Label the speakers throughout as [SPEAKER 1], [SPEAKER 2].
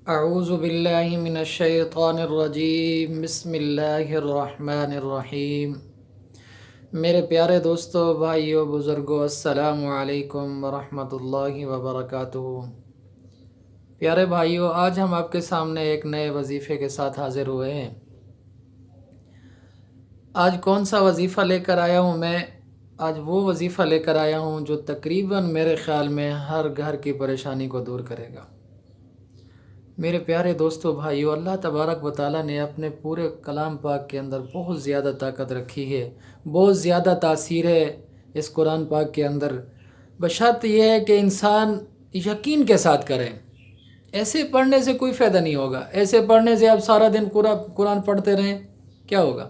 [SPEAKER 1] اعوذ باللہ من الشیطان الرجیم بسم اللہ الرحمن الرحیم۔ میرے پیارے دوستو، بھائیو، بزرگو، السلام علیکم ورحمۃ اللہ وبرکاتہ۔ پیارے بھائیو، آج ہم آپ کے سامنے ایک نئے وظیفے کے ساتھ حاضر ہوئے ہیں۔ آج کون سا وظیفہ لے کر آیا ہوں میں؟ آج وہ وظیفہ لے کر آیا ہوں جو تقریباً میرے خیال میں ہر گھر کی پریشانی کو دور کرے گا۔ میرے پیارے دوستو، بھائیو، اللہ تبارک و تعالیٰ نے اپنے پورے کلام پاک کے اندر بہت زیادہ طاقت رکھی ہے، بہت زیادہ تاثیر ہے اس قرآن پاک کے اندر، بشرط یہ ہے کہ انسان یقین کے ساتھ کرے۔ ایسے پڑھنے سے کوئی فائدہ نہیں ہوگا، ایسے پڑھنے سے آپ سارا دن قرآن پڑھتے رہیں، کیا ہوگا؟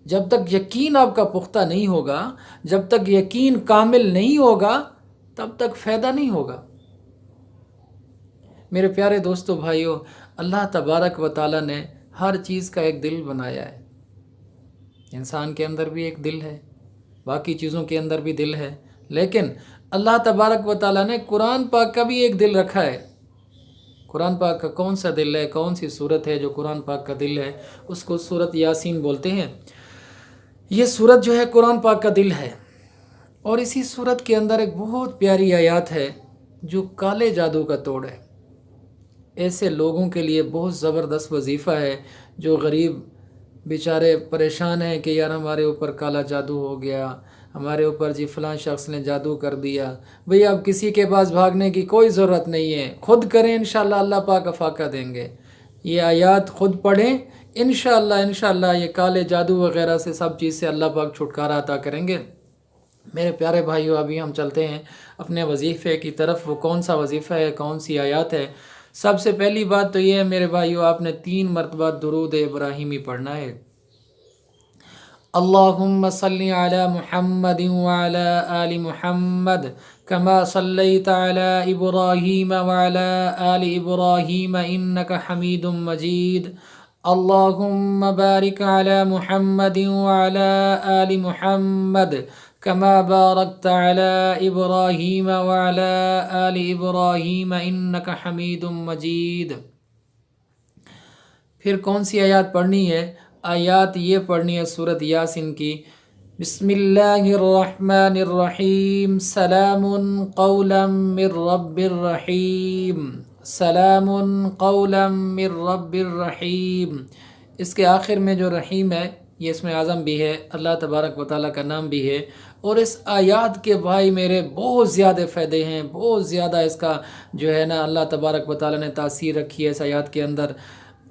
[SPEAKER 1] جب تک یقین آپ کا پختہ نہیں ہوگا، جب تک یقین کامل نہیں ہوگا، تب تک فائدہ نہیں ہوگا۔ میرے پیارے دوستو، بھائیو، اللہ تبارک و تعالیٰ نے ہر چیز کا ایک دل بنایا ہے۔ انسان کے اندر بھی ایک دل ہے، باقی چیزوں کے اندر بھی دل ہے، لیکن اللہ تبارک و تعالیٰ نے قرآن پاک کا بھی ایک دل رکھا ہے۔ قرآن پاک کا کون سا دل ہے، کون سی صورت ہے جو قرآن پاک کا دل ہے؟ اس کو سورت یاسین بولتے ہیں۔ یہ سورت جو ہے قرآن پاک کا دل ہے، اور اسی سورت کے اندر ایک بہت پیاری آیات ہے جو کالے جادو کا توڑ ہے۔ ایسے لوگوں کے لیے بہت زبردست وظیفہ ہے جو غریب بیچارے پریشان ہیں کہ یار ہمارے اوپر کالا جادو ہو گیا، ہمارے اوپر جی فلاں شخص نے جادو کر دیا۔ بھئی اب کسی کے پاس بھاگنے کی کوئی ضرورت نہیں ہے، خود کریں، انشاءاللہ اللہ پاک افاقہ دیں گے۔ یہ آیات خود پڑھیں، انشاءاللہ یہ کالے جادو وغیرہ سے سب چیز سے اللہ پاک چھٹکارا عطا کریں گے۔ میرے پیارے بھائیو، ابھی ہم چلتے ہیں اپنے وظیفے کی طرف۔ وہ کون سا وظیفہ ہے، کون سی آیات ہے؟ سب سے پہلی بات تو یہ ہے میرے بھائیو، آپ نے 3 مرتبہ درود ابراہیمی پڑھنا ہے۔ اللہم صلی علی محمد وعلی آل محمد کما صلیت علی ابراہیم وعلی آل ابراہیم انک حمید مجید۔ اللہم بارک علی محمد وعلی آل محمد کما بارکت علی ابراہیم وعلی آل ابراہیم انک حمید مجید۔ پھر کون سی آیات پڑھنی ہے؟ آیات یہ پڑھنی ہے سورت یاسین کی۔ بسم اللہ الرحمن الرحیم، سلام قولا من رب الرحیم، سلام قولا من رب الرحیم۔ اس کے آخر میں جو رحیم ہے، یہ اسم اعظم بھی ہے، اللہ تبارک و تعالیٰ کا نام بھی ہے، اور اس آیات کے بھائی میرے بہت زیادہ فائدے ہیں، بہت زیادہ اس کا جو ہے نا اللہ تبارک و تعالیٰ نے تاثیر رکھی ہے اس آیات کے اندر۔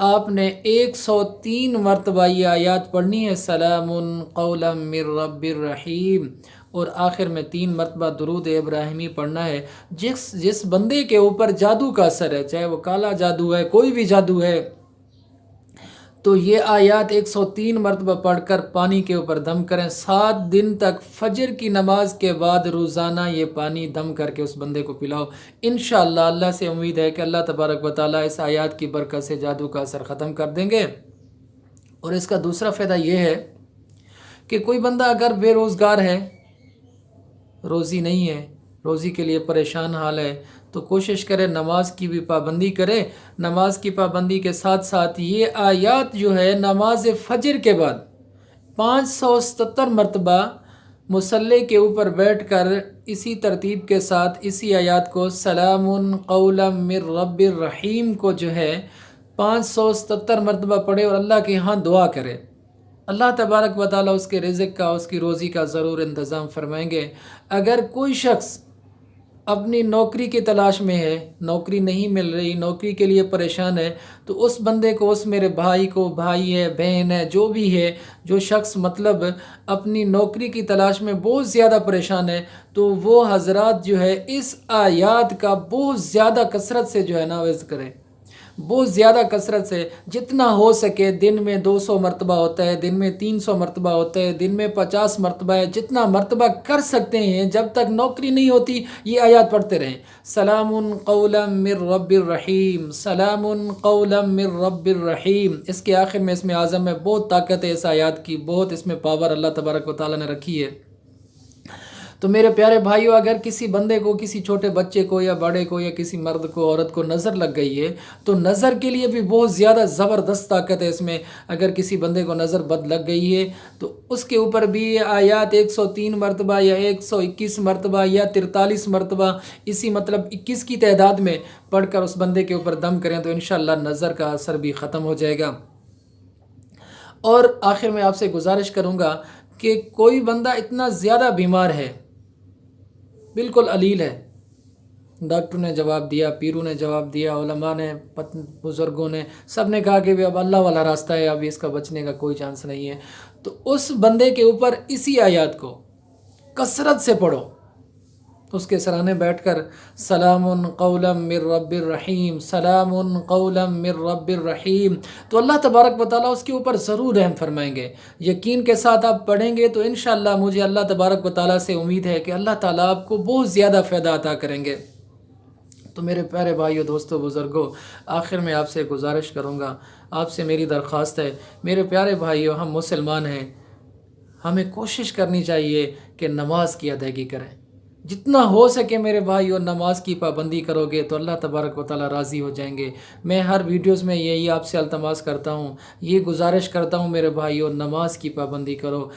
[SPEAKER 1] آپ نے 103 مرتبہ یہ آیات پڑھنی ہے، سلام قولا من رب الرحیم، اور آخر میں 3 مرتبہ درود ابراہیمی پڑھنا ہے۔ جس بندے کے اوپر جادو کا اثر ہے، چاہے وہ کالا جادو ہے، کوئی بھی جادو ہے، تو یہ آیات 103 مرتبہ پڑھ کر پانی کے اوپر دم کریں۔ 7 دن تک فجر کی نماز کے بعد روزانہ یہ پانی دم کر کے اس بندے کو پلاؤ۔ انشاءاللہ اللہ سے امید ہے کہ اللہ تبارک و تعالیٰ اس آیات کی برکت سے جادو کا اثر ختم کر دیں گے۔ اور اس کا دوسرا فائدہ یہ ہے کہ کوئی بندہ اگر بے روزگار ہے، روزی نہیں ہے، روزی کے لیے پریشان حال ہے، تو کوشش کرے نماز کی بھی پابندی کرے۔ نماز کی پابندی کے ساتھ ساتھ یہ آیات جو ہے نماز فجر کے بعد 577 مرتبہ مصلی کے اوپر بیٹھ کر اسی ترتیب کے ساتھ اسی آیات کو، سلام قولا من رب الرحیم کو جو ہے 577 مرتبہ پڑھے اور اللہ کے ہاں دعا کرے۔ اللہ تبارک و تعالیٰ اس کے رزق کا، اس کی روزی کا ضرور انتظام فرمائیں گے۔ اگر کوئی شخص اپنی نوکری کی تلاش میں ہے، نوکری نہیں مل رہی، نوکری کے لیے پریشان ہے، تو اس بندے کو، اس میرے بھائی کو، بھائی ہے، بہن ہے، جو بھی ہے، جو شخص مطلب اپنی نوکری کی تلاش میں بہت زیادہ پریشان ہے، تو وہ حضرات جو ہے اس آیات کا بہت زیادہ کثرت سے جو ہے نا وعظ کریں، بہت زیادہ کثرت سے، جتنا ہو سکے۔ دن میں 200 مرتبہ ہوتا ہے، دن میں 300 مرتبہ ہوتا ہے، دن میں 50 مرتبہ ہے، جتنا مرتبہ کر سکتے ہیں جب تک نوکری نہیں ہوتی یہ آیات پڑھتے رہیں۔ سلام قولا من رب الرحیم، سلام قولا من رب الرحیم۔ اس کے آخر میں اسم اعظم میں بہت طاقت ہے اس آیات کی، بہت اس میں پاور اللہ تبارک و تعالیٰ نے رکھی ہے۔ تو میرے پیارے بھائیوں، اگر کسی بندے کو، کسی چھوٹے بچے کو یا بڑے کو یا کسی مرد کو، عورت کو نظر لگ گئی ہے تو نظر کے لیے بھی بہت زیادہ زبردست طاقت ہے اس میں۔ اگر کسی بندے کو نظر بد لگ گئی ہے تو اس کے اوپر بھی آیات 103 مرتبہ یا 121 مرتبہ یا 43 مرتبہ، اسی مطلب 21 کی تعداد میں پڑھ کر اس بندے کے اوپر دم کریں تو انشاءاللہ نظر کا اثر بھی ختم ہو جائے گا۔ اور آخر میں آپ سے گزارش کروں گا کہ کوئی بندہ اتنا زیادہ بیمار ہے، بالکل علیل ہے، ڈاکٹر نے جواب دیا، پیروں نے جواب دیا، علماء نے، بزرگوں نے، سب نے کہا کہ اب اللہ والا راستہ ہے، اب اس کا بچنے کا کوئی چانس نہیں ہے، تو اس بندے کے اوپر اسی آیات کو کثرت سے پڑھو، اس کے سرانے بیٹھ کر سلام قولا من رب الرحیم، سلام قولا من رب الرحیم، تو اللہ تبارک و تعالیٰ اس کے اوپر ضرور رحم فرمائیں گے۔ یقین کے ساتھ آپ پڑھیں گے تو انشاءاللہ مجھے اللہ تبارک و تعالیٰ سے امید ہے کہ اللہ تعالیٰ آپ کو بہت زیادہ فائدہ عطا کریں گے۔ تو میرے پیارے بھائیو، دوستو، بزرگوں، آخر میں آپ سے گزارش کروں گا، آپ سے میری درخواست ہے، میرے پیارے بھائیو، ہم مسلمان ہیں، ہمیں کوشش کرنی چاہیے کہ نماز کی ادائیگی کریں، جتنا ہو سکے میرے بھائیو نماز کی پابندی کرو گے تو اللہ تبارک و تعالیٰ راضی ہو جائیں گے۔ میں ہر ویڈیوز میں یہی آپ سے التماس کرتا ہوں، یہ گزارش کرتا ہوں میرے بھائیو، نماز کی پابندی کرو۔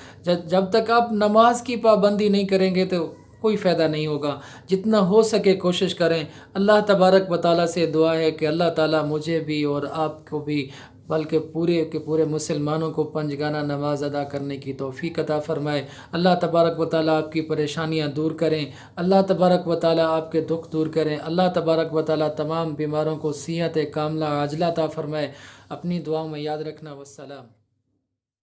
[SPEAKER 1] جب تک آپ نماز کی پابندی نہیں کریں گے تو کوئی فائدہ نہیں ہوگا۔ جتنا ہو سکے کوشش کریں۔ اللہ تبارک و تعالیٰ سے دعا ہے کہ اللہ تعالیٰ مجھے بھی اور آپ کو بھی، بلکہ پورے کے پورے مسلمانوں کو پنجگانہ نماز ادا کرنے کی توفیق عطا فرمائے۔ اللہ تبارک و تعالیٰ آپ کی پریشانیاں دور کریں، اللہ تبارک و تعالیٰ آپ کے دکھ دور کریں، اللہ تبارک و تعالیٰ تمام بیماروں کو صحت کاملہ عاجلہ عطا فرمائے۔ اپنی دعاؤں میں یاد رکھنا۔ والسلام۔